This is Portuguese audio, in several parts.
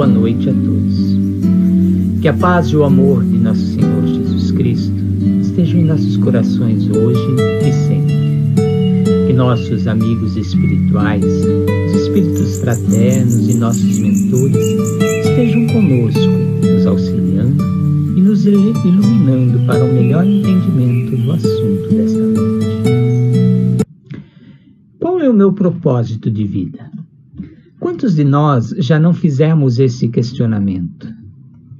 boa noite a todos. Que a paz e o amor de nosso Senhor Jesus Cristo estejam em nossos corações hoje e sempre. Que nossos amigos espirituais, os espíritos fraternos e nossos mentores estejam conosco, nos auxiliando e nos iluminando para o melhor entendimento do assunto desta noite. Qual é o meu propósito de vida? Quantos de nós já não fizemos esse questionamento?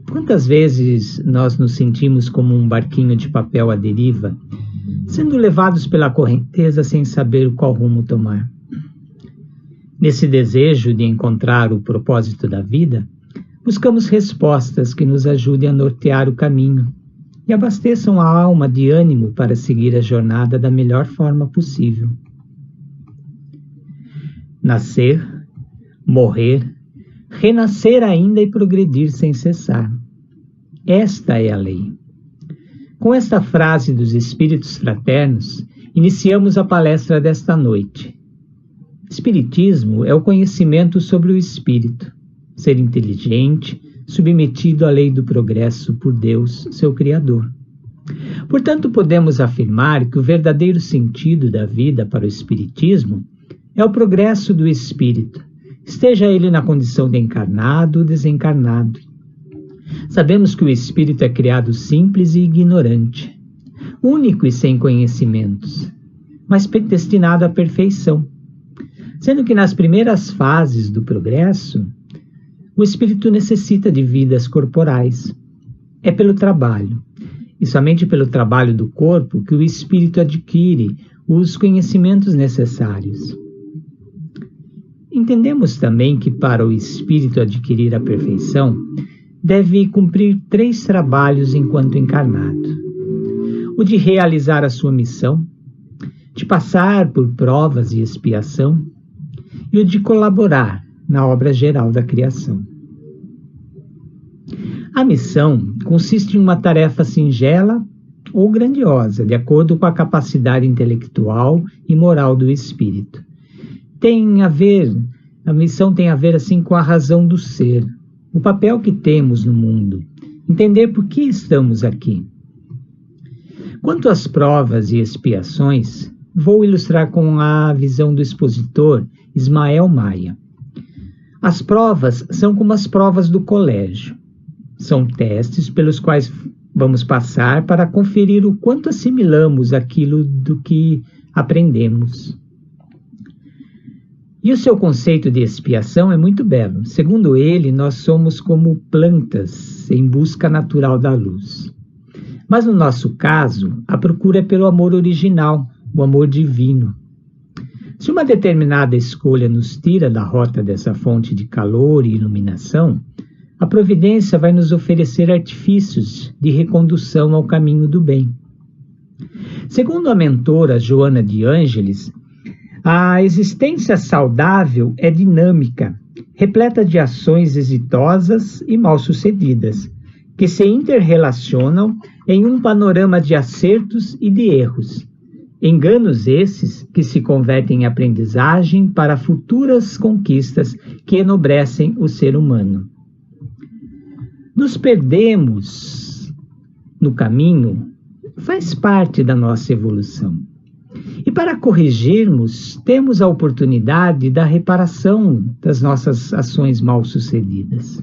Quantas vezes nós nos sentimos como um barquinho de papel à deriva, sendo levados pela correnteza sem saber qual rumo tomar? Nesse desejo de encontrar o propósito da vida, buscamos respostas que nos ajudem a nortear o caminho e abasteçam a alma de ânimo para seguir a jornada da melhor forma possível. Nascer, morrer, renascer ainda e progredir sem cessar. Esta é a lei. Com esta frase dos Espíritos Fraternos, iniciamos a palestra desta noite. Espiritismo é o conhecimento sobre o espírito, ser inteligente, submetido à lei do progresso por Deus, seu Criador. Portanto, podemos afirmar que o verdadeiro sentido da vida para o Espiritismo é o progresso do espírito, esteja ele na condição de encarnado ou desencarnado. Sabemos que o espírito é criado simples e ignorante, único e sem conhecimentos, mas destinado à perfeição. Sendo que nas primeiras fases do progresso, o espírito necessita de vidas corporais. É pelo trabalho, e somente pelo trabalho do corpo, que o espírito adquire os conhecimentos necessários. Entendemos também que para o espírito adquirir a perfeição, deve cumprir 3 trabalhos enquanto encarnado: o de realizar a sua missão, de passar por provas e expiação, e o de colaborar na obra geral da criação. A missão consiste em uma tarefa singela ou grandiosa, de acordo com a capacidade intelectual e moral do espírito. A missão tem a ver assim com a razão do ser, o papel que temos no mundo, entender por que estamos aqui. Quanto às provas e expiações, vou ilustrar com a visão do expositor Ismael Maia. As provas são como as provas do colégio. São testes pelos quais vamos passar para conferir o quanto assimilamos aquilo do que aprendemos. E o seu conceito de expiação é muito belo. Segundo ele, nós somos como plantas em busca natural da luz. Mas no nosso caso, a procura é pelo amor original, o amor divino. Se uma determinada escolha nos tira da rota dessa fonte de calor e iluminação, a providência vai nos oferecer artifícios de recondução ao caminho do bem. Segundo a mentora Joana de Ângeles, a existência saudável é dinâmica, repleta de ações exitosas e mal-sucedidas, que se interrelacionam em um panorama de acertos e de erros. Enganos esses que se convertem em aprendizagem para futuras conquistas que enobrecem o ser humano. Nos perdemos no caminho, faz parte da nossa evolução. E para corrigirmos, temos a oportunidade da reparação das nossas ações mal-sucedidas.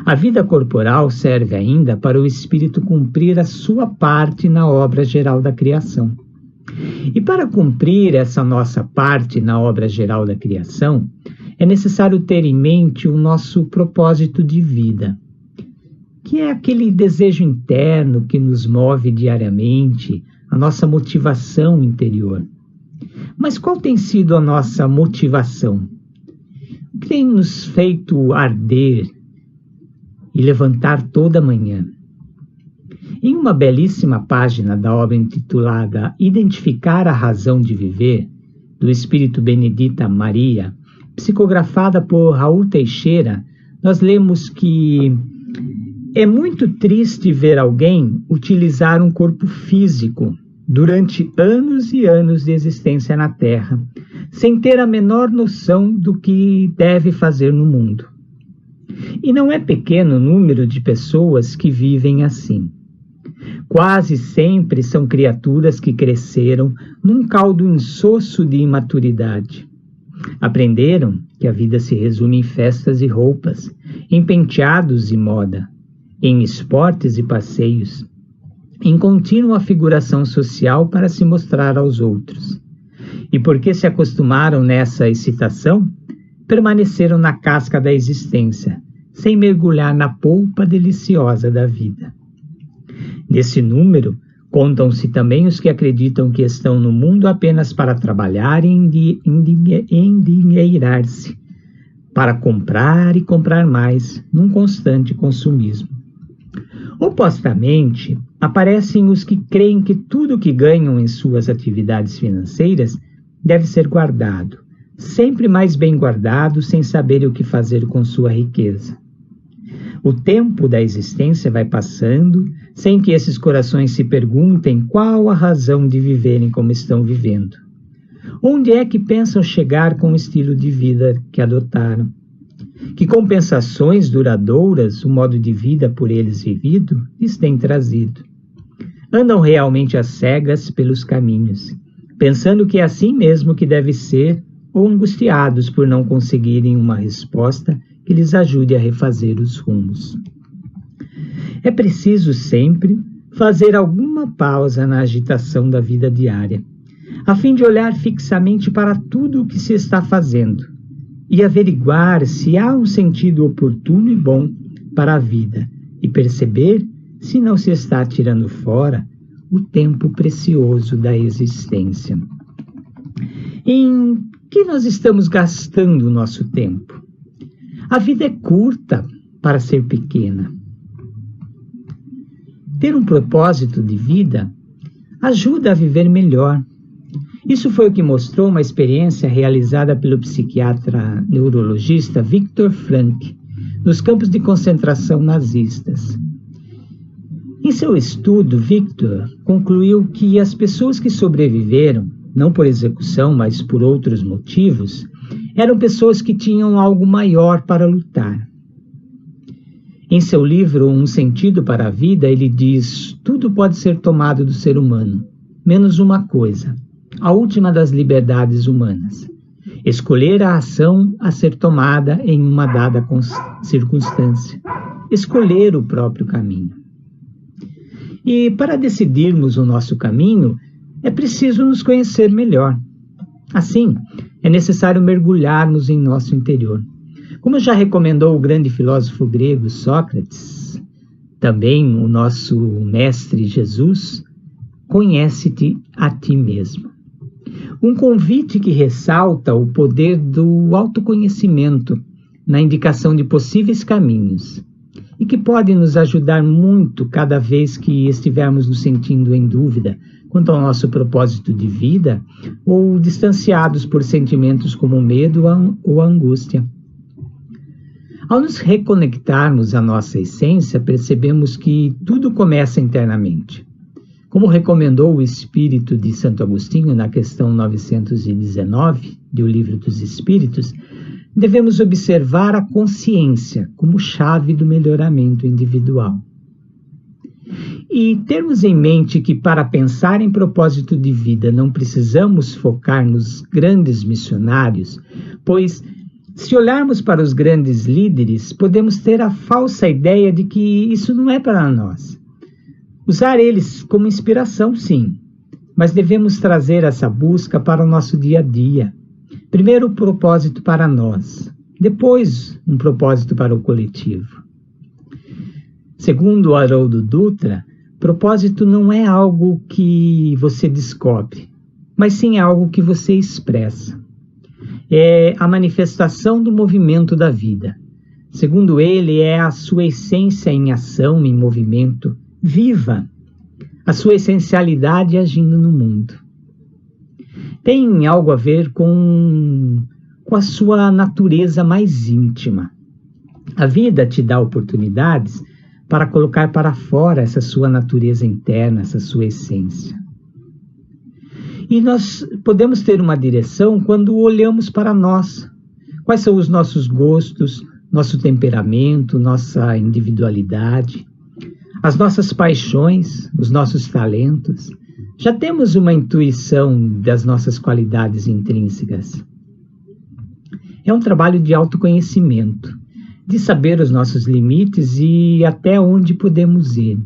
A vida corporal serve ainda para o espírito cumprir a sua parte na obra geral da criação. E para cumprir essa nossa parte na obra geral da criação, é necessário ter em mente o nosso propósito de vida, que é aquele desejo interno que nos move diariamente, a nossa motivação interior. Mas qual tem sido a nossa motivação? O que tem nos feito arder e levantar toda manhã? Em uma belíssima página da obra intitulada Identificar a Razão de Viver, do Espírito Benedita Maria, psicografada por Raul Teixeira, nós lemos que é muito triste ver alguém utilizar um corpo físico durante anos e anos de existência na Terra, sem ter a menor noção do que deve fazer no mundo. E não é pequeno o número de pessoas que vivem assim. Quase sempre são criaturas que cresceram num caldo insosso de imaturidade. Aprenderam que a vida se resume em festas e roupas, em penteados e moda, em esportes e passeios, em contínua figuração social para se mostrar aos outros. E porque se acostumaram nessa excitação, permaneceram na casca da existência, sem mergulhar na polpa deliciosa da vida. Nesse número, contam-se também os que acreditam que estão no mundo apenas para trabalhar e endinheirar-se, para comprar e comprar mais, num constante consumismo. Opostamente, aparecem os que creem que tudo que ganham em suas atividades financeiras deve ser guardado, sempre mais bem guardado, sem saber o que fazer com sua riqueza. O tempo da existência vai passando, sem que esses corações se perguntem qual a razão de viverem como estão vivendo. Onde é que pensam chegar com o estilo de vida que adotaram? Que compensações duradouras o modo de vida por eles vivido lhes tem trazido? Andam realmente às cegas pelos caminhos, pensando que é assim mesmo que deve ser, ou angustiados por não conseguirem uma resposta que lhes ajude a refazer os rumos. É preciso sempre fazer alguma pausa na agitação da vida diária, a fim de olhar fixamente para tudo o que se está fazendo e averiguar se há um sentido oportuno e bom para a vida e perceber se não se está tirando fora o tempo precioso da existência. Em que nós estamos gastando o nosso tempo? A vida é curta para ser pequena. Ter um propósito de vida ajuda a viver melhor. Isso foi o que mostrou uma experiência realizada pelo psiquiatra neurologista Viktor Frankl nos campos de concentração nazistas. Em seu estudo, Viktor concluiu que as pessoas que sobreviveram, não por execução, mas por outros motivos, eram pessoas que tinham algo maior para lutar. Em seu livro Um Sentido para a Vida, ele diz: tudo pode ser tomado do ser humano, menos uma coisa, a última das liberdades humanas: escolher a ação a ser tomada em uma dada circunstância, escolher o próprio caminho. E para decidirmos o nosso caminho, é preciso nos conhecer melhor. Assim, é necessário mergulharmos em nosso interior. Como já recomendou o grande filósofo grego Sócrates, também o nosso mestre Jesus, conhece-te a ti mesmo. Um convite que ressalta o poder do autoconhecimento na indicação de possíveis caminhos e que pode nos ajudar muito cada vez que estivermos nos sentindo em dúvida quanto ao nosso propósito de vida ou distanciados por sentimentos como o medo ou a angústia. Ao nos reconectarmos à nossa essência, percebemos que tudo começa internamente. Como recomendou o Espírito de Santo Agostinho na questão 919 do Livro dos Espíritos, devemos observar a consciência como chave do melhoramento individual. E termos em mente que para pensar em propósito de vida não precisamos focar nos grandes missionários, pois se olharmos para os grandes líderes, podemos ter a falsa ideia de que isso não é para nós. Usar eles como inspiração, sim, mas devemos trazer essa busca para o nosso dia a dia. Primeiro, o propósito para nós, depois, um propósito para o coletivo. Segundo Haroldo Dutra, propósito não é algo que você descobre, mas sim algo que você expressa. É a manifestação do movimento da vida. Segundo ele, é a sua essência em ação, em movimento, viva, a sua essencialidade agindo no mundo. Tem algo a ver com a sua natureza mais íntima. A vida te dá oportunidades para colocar para fora essa sua natureza interna, essa sua essência. E nós podemos ter uma direção quando olhamos para nós. Quais são os nossos gostos, nosso temperamento, nossa individualidade, as nossas paixões, os nossos talentos. Já temos uma intuição das nossas qualidades intrínsecas. É um trabalho de autoconhecimento, de saber os nossos limites e até onde podemos ir.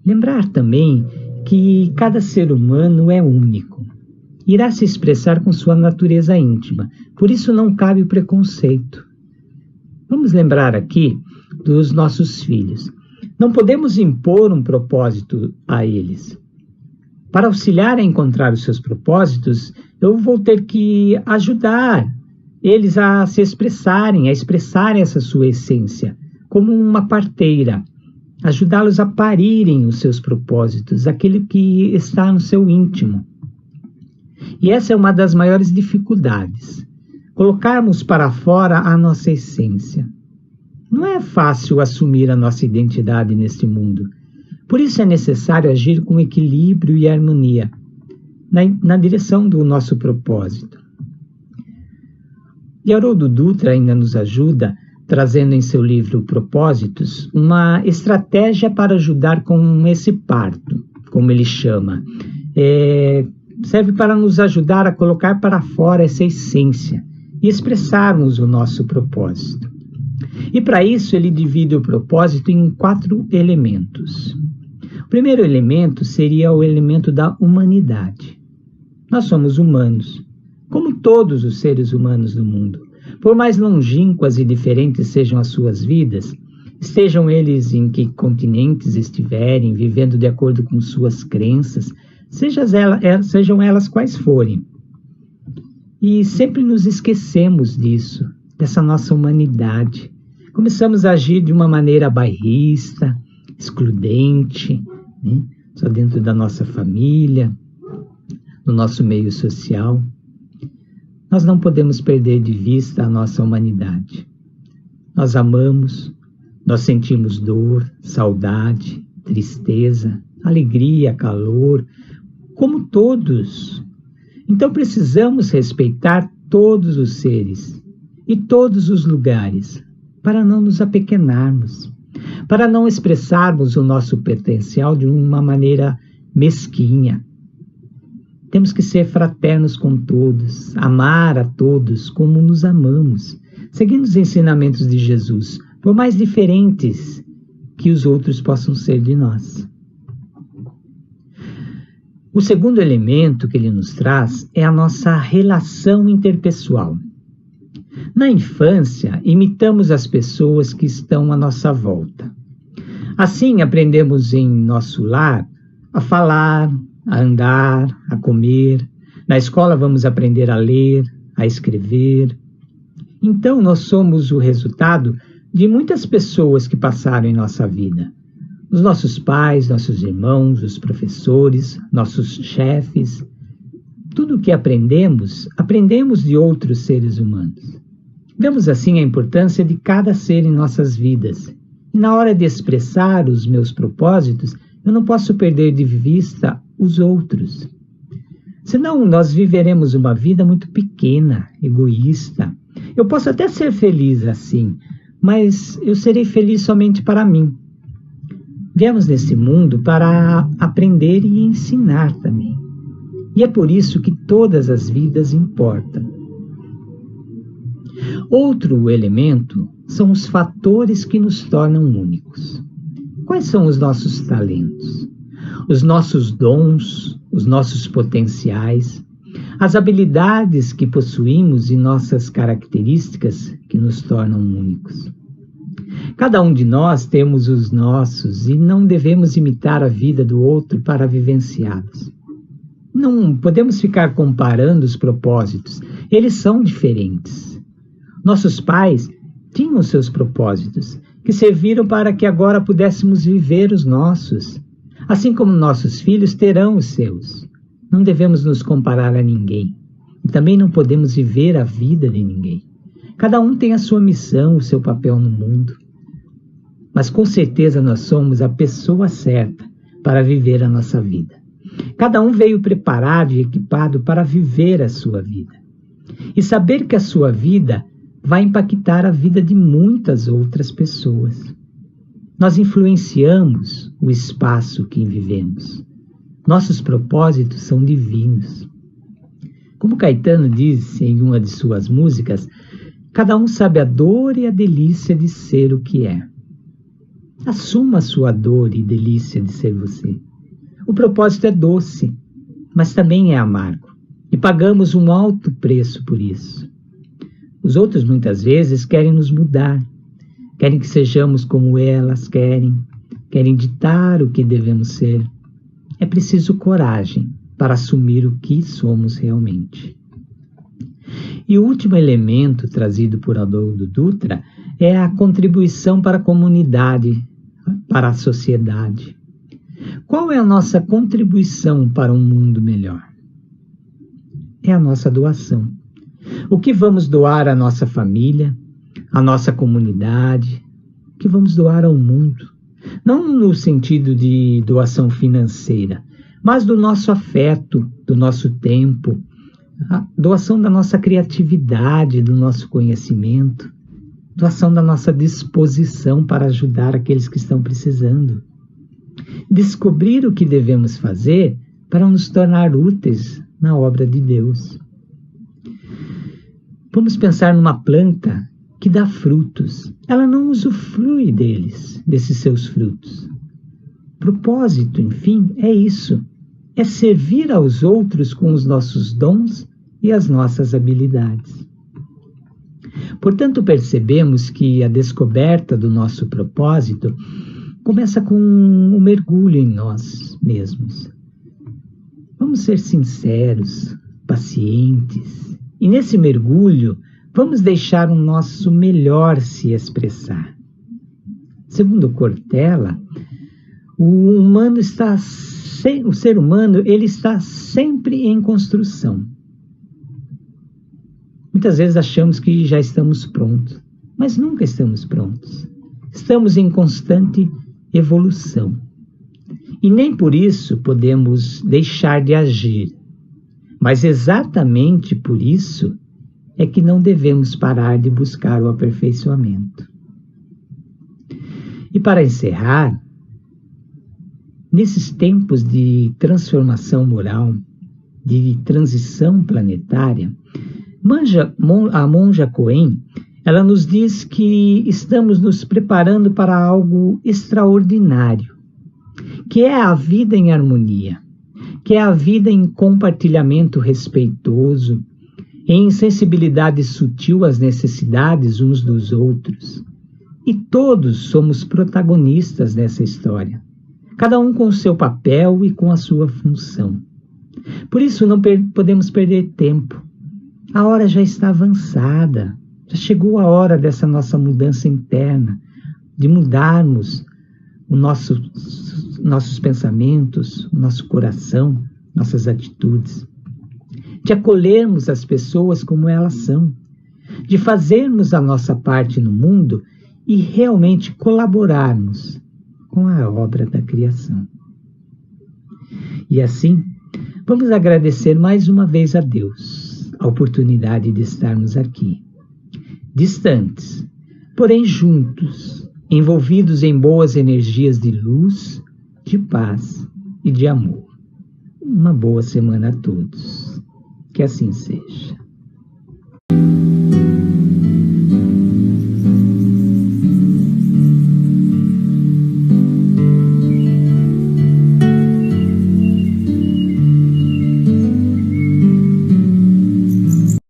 Lembrar também que cada ser humano é único. Irá se expressar com sua natureza íntima, por isso não cabe o preconceito. Vamos lembrar aqui dos nossos filhos. Não podemos impor um propósito a eles. Para auxiliar a encontrar os seus propósitos, eu vou ter que ajudar eles a se expressarem, a expressarem essa sua essência, como uma parteira, ajudá-los a parirem os seus propósitos, aquele que está no seu íntimo. E essa é uma das maiores dificuldades, colocarmos para fora a nossa essência. Não é fácil assumir a nossa identidade neste mundo. Por isso é necessário agir com equilíbrio e harmonia, na direção do nosso propósito. E Haroldo Dutra ainda nos ajuda, trazendo em seu livro Propósitos, uma estratégia para ajudar com esse parto, como ele chama. Serve para nos ajudar a colocar para fora essa essência e expressarmos o nosso propósito. E para isso ele divide o propósito em 4 elementos. O primeiro elemento seria o elemento da humanidade. Nós somos humanos, como todos os seres humanos do mundo. Por mais longínquas e diferentes sejam as suas vidas, estejam eles em que continentes estiverem, vivendo de acordo com suas crenças, sejam elas quais forem. E sempre nos esquecemos disso, dessa nossa humanidade. Começamos a agir de uma maneira bairrista, excludente, né? Só dentro da nossa família, no nosso meio social. Nós não podemos perder de vista a nossa humanidade. Nós amamos, nós sentimos dor, saudade, tristeza, alegria, calor, como todos. Então precisamos respeitar todos os seres e todos os lugares, para não nos apequenarmos, para não expressarmos o nosso potencial de uma maneira mesquinha. Temos que ser fraternos com todos, amar a todos como nos amamos, seguindo os ensinamentos de Jesus, por mais diferentes que os outros possam ser de nós. O segundo elemento que ele nos traz é a nossa relação interpessoal. Na infância, imitamos as pessoas que estão à nossa volta. Assim, aprendemos em nosso lar a falar, a andar, a comer. Na escola, vamos aprender a ler, a escrever. Então, nós somos o resultado de muitas pessoas que passaram em nossa vida. Os nossos pais, nossos irmãos, os professores, nossos chefes. Tudo o que aprendemos de outros seres humanos. Vemos assim a importância de cada ser em nossas vidas. E na hora de expressar os meus propósitos, eu não posso perder de vista os outros. Senão nós viveremos uma vida muito pequena, egoísta. Eu posso até ser feliz assim, mas eu serei feliz somente para mim. Viemos nesse mundo para aprender e ensinar também. E é por isso que todas as vidas importam. Outro elemento são os fatores que nos tornam únicos. Quais são os nossos talentos? Os nossos dons, os nossos potenciais, as habilidades que possuímos e nossas características que nos tornam únicos. Cada um de nós temos os nossos e não devemos imitar a vida do outro para vivenciá-los. Não podemos ficar comparando os propósitos, eles são diferentes. Nossos pais tinham seus propósitos, que serviram para que agora pudéssemos viver os nossos, assim como nossos filhos terão os seus. Não devemos nos comparar a ninguém, e também não podemos viver a vida de ninguém. Cada um tem a sua missão, o seu papel no mundo. Mas com certeza nós somos a pessoa certa para viver a nossa vida. Cada um veio preparado e equipado para viver a sua vida. E saber que a sua vida vai impactar a vida de muitas outras pessoas. Nós influenciamos o espaço que vivemos. Nossos propósitos são divinos. Como Caetano diz em uma de suas músicas, cada um sabe a dor e a delícia de ser o que é. Assuma a sua dor e delícia de ser você. O propósito é doce, mas também é amargo, e pagamos um alto preço por isso. Os outros muitas vezes querem nos mudar, querem que sejamos como elas querem ditar o que devemos ser. É preciso coragem para assumir o que somos realmente. E o último elemento trazido por Haroldo Dutra é a contribuição para a comunidade, para a sociedade. Qual é a nossa contribuição para um mundo melhor? É a nossa doação. O que vamos doar à nossa família, à nossa comunidade, o que vamos doar ao mundo? Não no sentido de doação financeira, mas do nosso afeto, do nosso tempo, a doação da nossa criatividade, do nosso conhecimento, doação da nossa disposição para ajudar aqueles que estão precisando. Descobrir o que devemos fazer para nos tornar úteis na obra de Deus. Vamos pensar numa planta que dá frutos. Ela não usufrui desses seus frutos. Propósito, enfim, é isso. É servir aos outros com os nossos dons e as nossas habilidades. Portanto, percebemos que a descoberta do nosso propósito começa com um mergulho em nós mesmos. Vamos ser sinceros, pacientes, e nesse mergulho vamos deixar o nosso melhor se expressar. Segundo Cortella, o ser humano ele está sempre em construção. Muitas vezes achamos que já estamos prontos, mas nunca estamos prontos. Estamos em constante evolução. E nem por isso podemos deixar de agir. Mas exatamente por isso é que não devemos parar de buscar o aperfeiçoamento. E para encerrar, nesses tempos de transformação moral, de transição planetária, a monja Coen, ela nos diz que estamos nos preparando para algo extraordinário, que é a vida em harmonia, que é a vida em compartilhamento respeitoso, em sensibilidade sutil às necessidades uns dos outros. E todos somos protagonistas dessa história, cada um com o seu papel e com a sua função. Por isso não podemos perder tempo. A hora já está avançada, já chegou a hora dessa nossa mudança interna, de mudarmos nossos pensamentos, o nosso coração, nossas atitudes, de acolhermos as pessoas como elas são, de fazermos a nossa parte no mundo e realmente colaborarmos com a obra da criação. E assim, vamos agradecer mais uma vez a Deus a oportunidade de estarmos aqui, distantes, porém juntos, envolvidos em boas energias de luz, de paz e de amor. Uma boa semana a todos. Que assim seja.